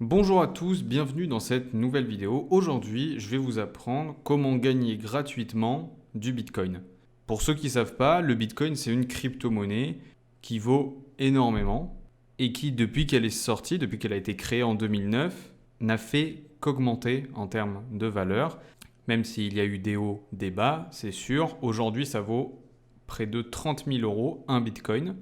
Bonjour à tous, bienvenue dans cette nouvelle vidéo. Aujourd'hui, je vais vous apprendre comment gagner gratuitement du Bitcoin. Pour ceux qui ne savent pas, le Bitcoin, c'est une crypto-monnaie qui vaut énormément et qui, depuis qu'elle est sortie, depuis qu'elle a été créée en 2009, n'a fait qu'augmenter en termes de valeur. Même s'il y a eu des hauts, des bas, c'est sûr. Aujourd'hui, ça vaut près de 30 000 euros un Bitcoin.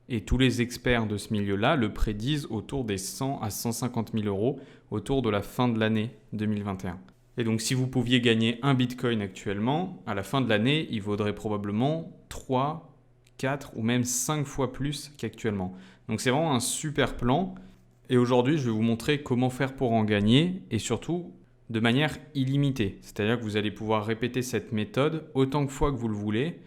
Et tous les experts de ce milieu-là le prédisent autour des 100 à 150 000 euros autour de la fin de l'année 2021. Et donc si vous pouviez gagner un Bitcoin actuellement, à la fin de l'année, il vaudrait probablement 3, 4 ou même 5 fois plus qu'actuellement. Donc c'est vraiment un super plan. Et aujourd'hui, je vais vous montrer comment faire pour en gagner et surtout de manière illimitée. C'est-à-dire que vous allez pouvoir répéter cette méthode autant de fois que vous le voulez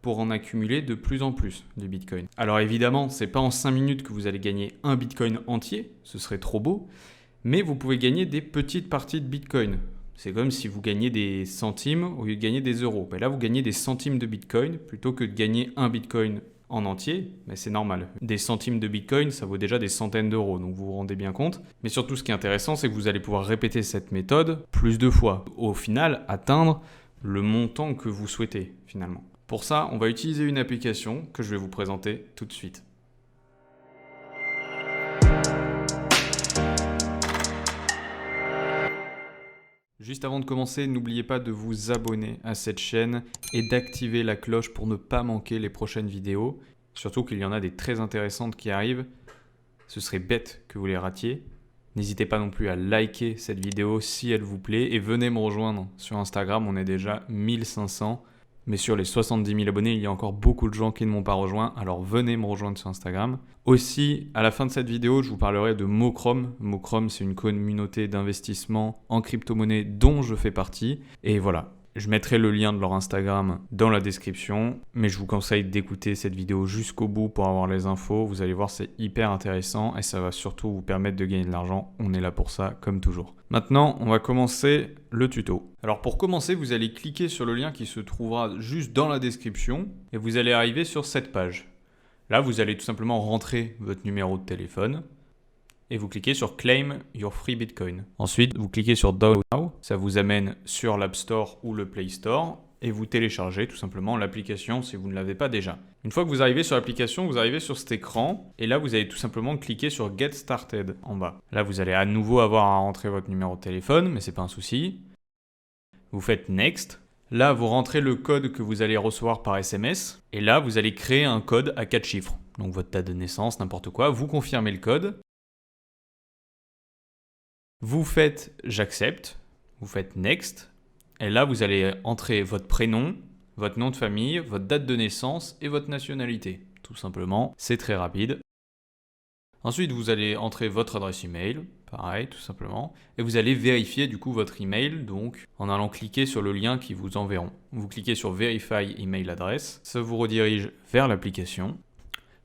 pour en accumuler de plus en plus de Bitcoin. Alors évidemment, ce n'est pas en 5 minutes que vous allez gagner un Bitcoin entier, ce serait trop beau, mais vous pouvez gagner des petites parties de Bitcoin. C'est comme si vous gagnez des centimes au lieu de gagner des euros. Ben là, vous gagnez des centimes de Bitcoin plutôt que de gagner un Bitcoin en entier, mais c'est normal. Des centimes de Bitcoin, ça vaut déjà des centaines d'euros, donc vous vous rendez bien compte. Mais surtout, ce qui est intéressant, c'est que vous allez pouvoir répéter cette méthode plus de fois. Au final, atteindre le montant que vous souhaitez, finalement. Pour ça, on va utiliser une application que je vais vous présenter tout de suite. Juste avant de commencer, n'oubliez pas de vous abonner à cette chaîne et d'activer la cloche pour ne pas manquer les prochaines vidéos. Surtout qu'il y en a des très intéressantes qui arrivent. Ce serait bête que vous les ratiez. N'hésitez pas non plus à liker cette vidéo si elle vous plaît et venez me rejoindre sur Instagram, on est déjà 1500. Mais sur les 70 000 abonnés, il y a encore beaucoup de gens qui ne m'ont pas rejoint, alors venez me rejoindre sur Instagram. Aussi, à la fin de cette vidéo, je vous parlerai de Mochrome. Mochrome, c'est une communauté d'investissement en crypto-monnaie dont je fais partie. Et voilà, je mettrai le lien de leur Instagram dans la description, mais je vous conseille d'écouter cette vidéo jusqu'au bout pour avoir les infos. Vous allez voir, c'est hyper intéressant et ça va surtout vous permettre de gagner de l'argent. On est là pour ça, comme toujours. Maintenant, on va commencer le tuto. Alors pour commencer, vous allez cliquer sur le lien qui se trouvera juste dans la description et vous allez arriver sur cette page. Là, vous allez tout simplement rentrer votre numéro de téléphone et vous cliquez sur Claim Your Free Bitcoin. Ensuite, vous cliquez sur Download Now. Ça vous amène sur l'App Store ou le Play Store et vous téléchargez tout simplement l'application si vous ne l'avez pas déjà. Une fois que vous arrivez sur l'application, vous arrivez sur cet écran et là, vous allez tout simplement cliquer sur Get Started en bas. Là, vous allez à nouveau avoir à rentrer votre numéro de téléphone, mais c'est pas un souci. Vous faites Next. Là, vous rentrez le code que vous allez recevoir par SMS et là, vous allez créer un code à 4 chiffres. Donc votre date de naissance, n'importe quoi. Vous confirmez le code. Vous faites j'accepte, vous faites next, et là vous allez entrer votre prénom, votre nom de famille, votre date de naissance et votre nationalité. Tout simplement, c'est très rapide. Ensuite, vous allez entrer votre adresse email, pareil, tout simplement, et vous allez vérifier du coup votre email, donc en allant cliquer sur le lien qui vous enverront. Vous cliquez sur Verify Email Address, ça vous redirige vers l'application.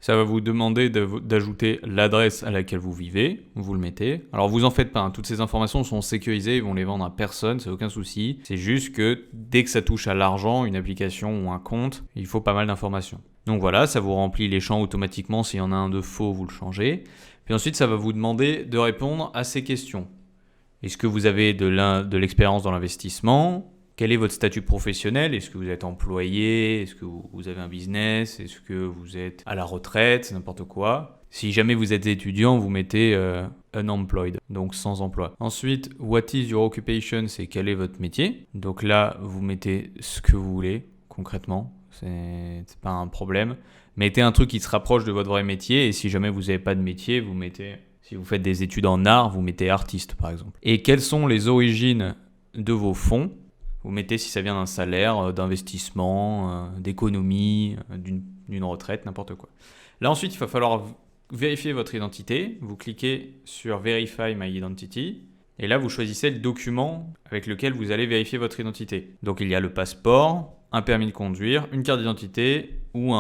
Ça va vous demander d'ajouter l'adresse à laquelle vous vivez, vous le mettez. Alors vous en faites pas, toutes ces informations sont sécurisées, ils vont les vendre à personne, c'est aucun souci. C'est juste que dès que ça touche à l'argent, une application ou un compte, il faut pas mal d'informations. Donc voilà, ça vous remplit les champs automatiquement, s'il y en a un de faux, vous le changez. Puis ensuite, ça va vous demander de répondre à ces questions. Est-ce que vous avez de l'expérience dans l'investissement ? Quel est votre statut professionnel ? Est-ce que vous êtes employé ? Est-ce que vous avez un business ? Est-ce que vous êtes à la retraite ? N'importe quoi. Si jamais vous êtes étudiant, vous mettez unemployed, donc sans emploi. Ensuite, what is your occupation ? C'est quel est votre métier ? Donc là, vous mettez ce que vous voulez, concrètement. C'est pas un problème. Mettez un truc qui se rapproche de votre vrai métier. Et si jamais vous n'avez pas de métier, vous mettez... Si vous faites des études en art, vous mettez artiste, par exemple. Et quelles sont les origines de vos fonds ? Vous mettez si ça vient d'un salaire, d'investissement, d'économie, d'une retraite, n'importe quoi. Là ensuite, il va falloir vérifier votre identité. Vous cliquez sur Verify My Identity. Et là, vous choisissez le document avec lequel vous allez vérifier votre identité. Donc il y a le passeport, un permis de conduire, une carte d'identité ou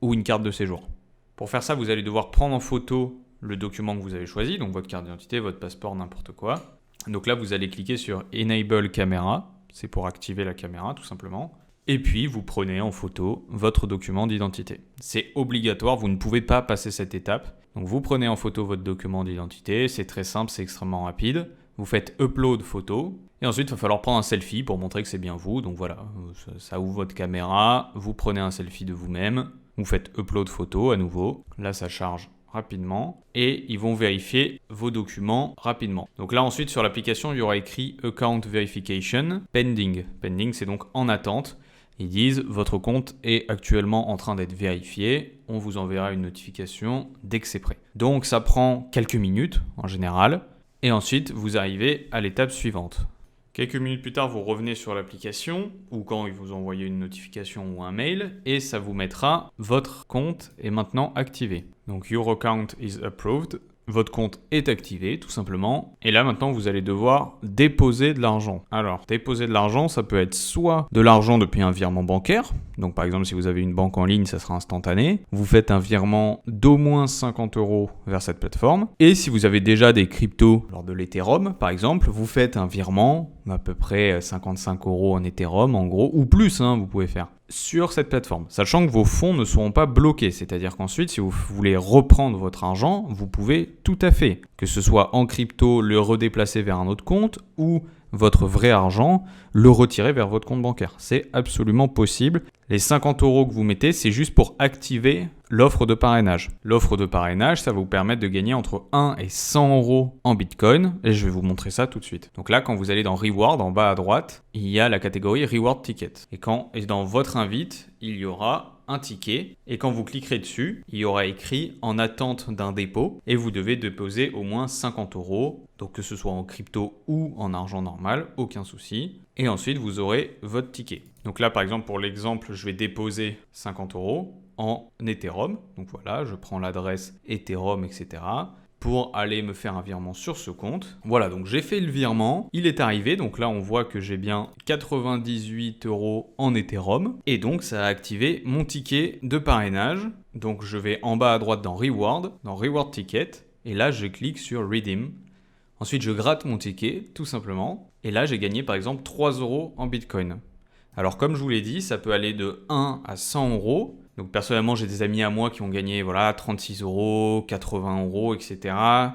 une carte de séjour. Pour faire ça, vous allez devoir prendre en photo le document que vous avez choisi, donc votre carte d'identité, votre passeport, n'importe quoi. Donc là, vous allez cliquer sur Enable Camera. C'est pour activer la caméra, tout simplement. Et puis, vous prenez en photo votre document d'identité. C'est obligatoire, vous ne pouvez pas passer cette étape. Donc vous prenez en photo votre document d'identité, c'est très simple, c'est extrêmement rapide. Vous faites upload photo et ensuite il va falloir prendre un selfie pour montrer que c'est bien vous. Donc voilà, ça ouvre votre caméra, vous prenez un selfie de vous-même, vous faites upload photo à nouveau. Là ça charge rapidement et ils vont vérifier vos documents rapidement. Donc là ensuite sur l'application il y aura écrit Account Verification Pending. Pending c'est donc en attente. Ils disent votre compte est actuellement en train d'être vérifié, on vous enverra une notification dès que c'est prêt. Donc ça prend quelques minutes en général et ensuite vous arrivez à l'étape suivante. Quelques minutes plus tard, vous revenez sur l'application ou quand ils vous envoient une notification ou un mail et ça vous mettra votre compte est maintenant activé. Donc your account is approved. Votre compte est activé tout simplement et là maintenant vous allez devoir déposer de l'argent. Alors déposer de l'argent ça peut être soit de l'argent depuis un virement bancaire, donc par exemple si vous avez une banque en ligne ça sera instantané, vous faites un virement d'au moins 50 € vers cette plateforme et si vous avez déjà des cryptos lors de l'Ethereum par exemple, vous faites un virement à peu près 55 € en Ethereum en gros ou plus vous pouvez faire sur cette plateforme, sachant que vos fonds ne seront pas bloqués, c'est-à-dire qu'ensuite, si vous voulez reprendre votre argent, vous pouvez tout à fait, que ce soit en crypto, le redéplacer vers un autre compte ou votre vrai argent, le retirer vers votre compte bancaire. C'est absolument possible. Les 50 € que vous mettez, c'est juste pour activer l'offre de parrainage. L'offre de parrainage, ça va vous permettre de gagner entre 1 et 100 € en Bitcoin. Et je vais vous montrer ça tout de suite. Donc là, quand vous allez dans Reward, en bas à droite, il y a la catégorie Reward Ticket. Et dans votre invite, il y aura un ticket. Et quand vous cliquerez dessus, il y aura écrit en attente d'un dépôt. Et vous devez déposer au moins 50 €. Donc que ce soit en crypto ou en argent normal, aucun souci. Et ensuite, vous aurez votre ticket. Donc là, par exemple, pour l'exemple, je vais déposer 50 € en Ethereum. Donc voilà, je prends l'adresse Ethereum, etc. pour aller me faire un virement sur ce compte. Voilà, donc j'ai fait le virement, il est arrivé. Donc là, on voit que j'ai bien 98 € en Ethereum. Et donc, ça a activé mon ticket de parrainage. Donc, je vais en bas à droite dans Reward Ticket. Et là, je clique sur Redeem. Ensuite, je gratte mon ticket, tout simplement. Et là, j'ai gagné par exemple 3 € en Bitcoin. Alors, comme je vous l'ai dit, ça peut aller de 1 à 100 €. Donc, personnellement, j'ai des amis à moi qui ont gagné 36 €, 80 €, etc.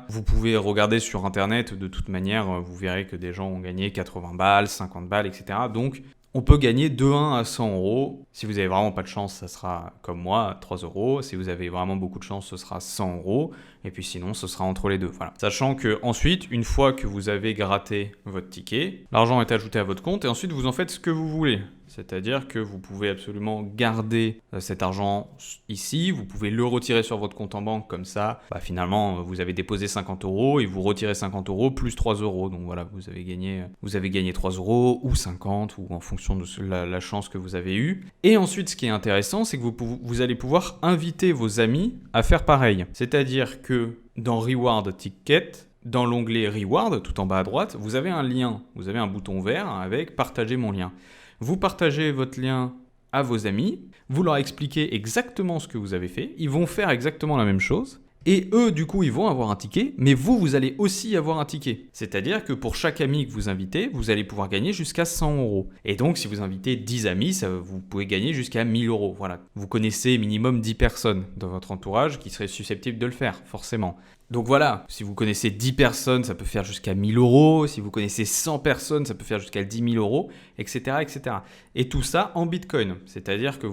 Vous pouvez regarder sur Internet, de toute manière, vous verrez que des gens ont gagné 80 balles, 50 balles, etc. Donc, on peut gagner de 1 à 100 €. Si vous avez vraiment pas de chance, ça sera comme moi, 3 €. Si vous avez vraiment beaucoup de chance, ce sera 100 €. Et puis sinon, ce sera entre les deux. Voilà. Sachant que ensuite, une fois que vous avez gratté votre ticket, l'argent est ajouté à votre compte et ensuite vous en faites ce que vous voulez. C'est-à-dire que vous pouvez absolument garder cet argent ici, vous pouvez le retirer sur votre compte en banque comme ça. Finalement, vous avez déposé 50 € et vous retirez 50 € plus 3 €. Donc voilà, vous avez gagné 3 € ou 50 ou en fonction de la chance que vous avez eue. Et ensuite, ce qui est intéressant, c'est que vous allez pouvoir inviter vos amis à faire pareil. C'est-à-dire que dans Reward Ticket, dans l'onglet Reward, tout en bas à droite, vous avez un lien, vous avez un bouton vert avec « Partager mon lien ». Vous partagez votre lien à vos amis, vous leur expliquez exactement ce que vous avez fait, ils vont faire exactement la même chose, et eux, du coup, ils vont avoir un ticket, mais vous allez aussi avoir un ticket. C'est-à-dire que pour chaque ami que vous invitez, vous allez pouvoir gagner jusqu'à 100 €. Et donc, si vous invitez 10 amis, vous pouvez gagner jusqu'à 1000 €. Voilà. Vous connaissez minimum 10 personnes dans votre entourage qui seraient susceptibles de le faire, forcément. Donc voilà, si vous connaissez 10 personnes, ça peut faire jusqu'à 1000 €. Si vous connaissez 100 personnes, ça peut faire jusqu'à 10 000 €, etc., etc. Et tout ça en Bitcoin. C'est-à-dire que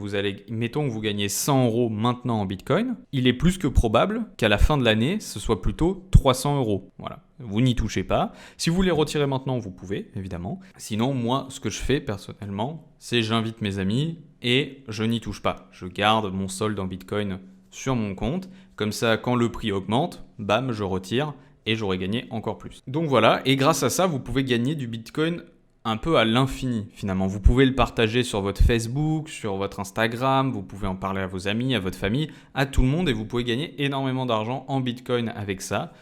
mettons que vous gagnez 100 € maintenant en Bitcoin, il est plus que probable qu'à la fin de l'année, ce soit plutôt 300 €. Voilà. Vous n'y touchez pas. Si vous les retirez maintenant, vous pouvez, évidemment. Sinon, moi, ce que je fais personnellement, c'est j'invite mes amis et je n'y touche pas. Je garde mon solde en Bitcoin sur mon compte. Comme ça, quand le prix augmente, bam, je retire et j'aurai gagné encore plus. Donc voilà, et grâce à ça, vous pouvez gagner du Bitcoin un peu à l'infini finalement. Vous pouvez le partager sur votre Facebook, sur votre Instagram, vous pouvez en parler à vos amis, à votre famille, à tout le monde et vous pouvez gagner énormément d'argent en Bitcoin avec ça.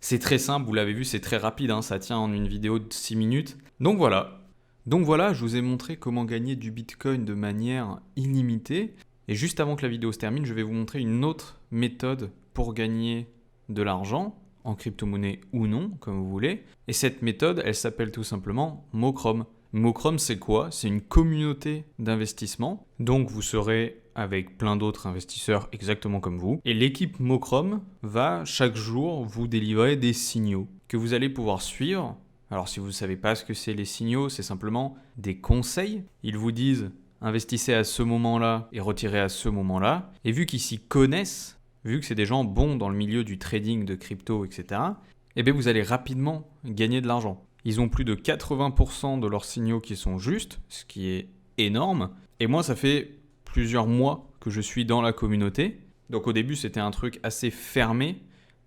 C'est très simple, vous l'avez vu, c'est très rapide, ça tient en une vidéo de 6 minutes. Donc voilà, je vous ai montré comment gagner du Bitcoin de manière illimitée. Et juste avant que la vidéo se termine, je vais vous montrer une autre méthode pour gagner de l'argent, en crypto-monnaie ou non, comme vous voulez. Et cette méthode, elle s'appelle tout simplement Mochrome. Mochrome, c'est quoi? C'est une communauté d'investissement. Donc vous serez avec plein d'autres investisseurs exactement comme vous. Et l'équipe Mochrome va chaque jour vous délivrer des signaux que vous allez pouvoir suivre. Alors si vous ne savez pas ce que c'est les signaux, c'est simplement des conseils. Ils vous disent investissez à ce moment-là et retirez à ce moment-là. Et vu qu'ils s'y connaissent, vu que c'est des gens bons dans le milieu du trading de crypto, etc., eh bien vous allez rapidement gagner de l'argent. Ils ont plus de 80% de leurs signaux qui sont justes, ce qui est énorme. Et moi, ça fait plusieurs mois que je suis dans la communauté. Donc au début, c'était un truc assez fermé.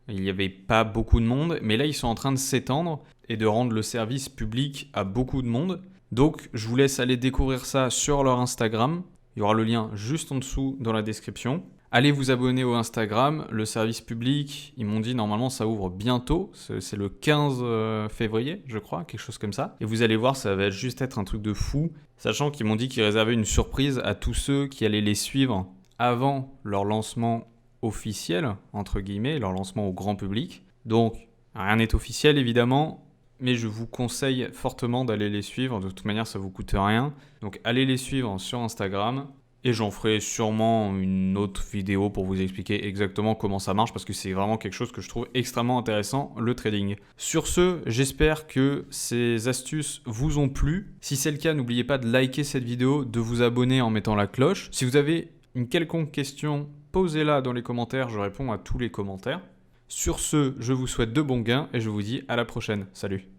Il n'y avait pas beaucoup de monde. Mais là, ils sont en train de s'étendre et de rendre le service public à beaucoup de monde. Donc, je vous laisse aller découvrir ça sur leur Instagram. Il y aura le lien juste en dessous dans la description. Allez vous abonner au Instagram, le service public, ils m'ont dit normalement ça ouvre bientôt, c'est le 15 février je crois, quelque chose comme ça. Et vous allez voir, ça va juste être un truc de fou, sachant qu'ils m'ont dit qu'ils réservaient une surprise à tous ceux qui allaient les suivre avant leur lancement officiel, entre guillemets, leur lancement au grand public. Donc rien n'est officiel évidemment, mais je vous conseille fortement d'aller les suivre, de toute manière ça vous coûte rien. Donc allez les suivre sur Instagram. Et j'en ferai sûrement une autre vidéo pour vous expliquer exactement comment ça marche parce que c'est vraiment quelque chose que je trouve extrêmement intéressant, le trading. Sur ce, j'espère que ces astuces vous ont plu. Si c'est le cas, n'oubliez pas de liker cette vidéo, de vous abonner en mettant la cloche. Si vous avez une quelconque question, posez-la dans les commentaires, je réponds à tous les commentaires. Sur ce, je vous souhaite de bons gains et je vous dis à la prochaine. Salut!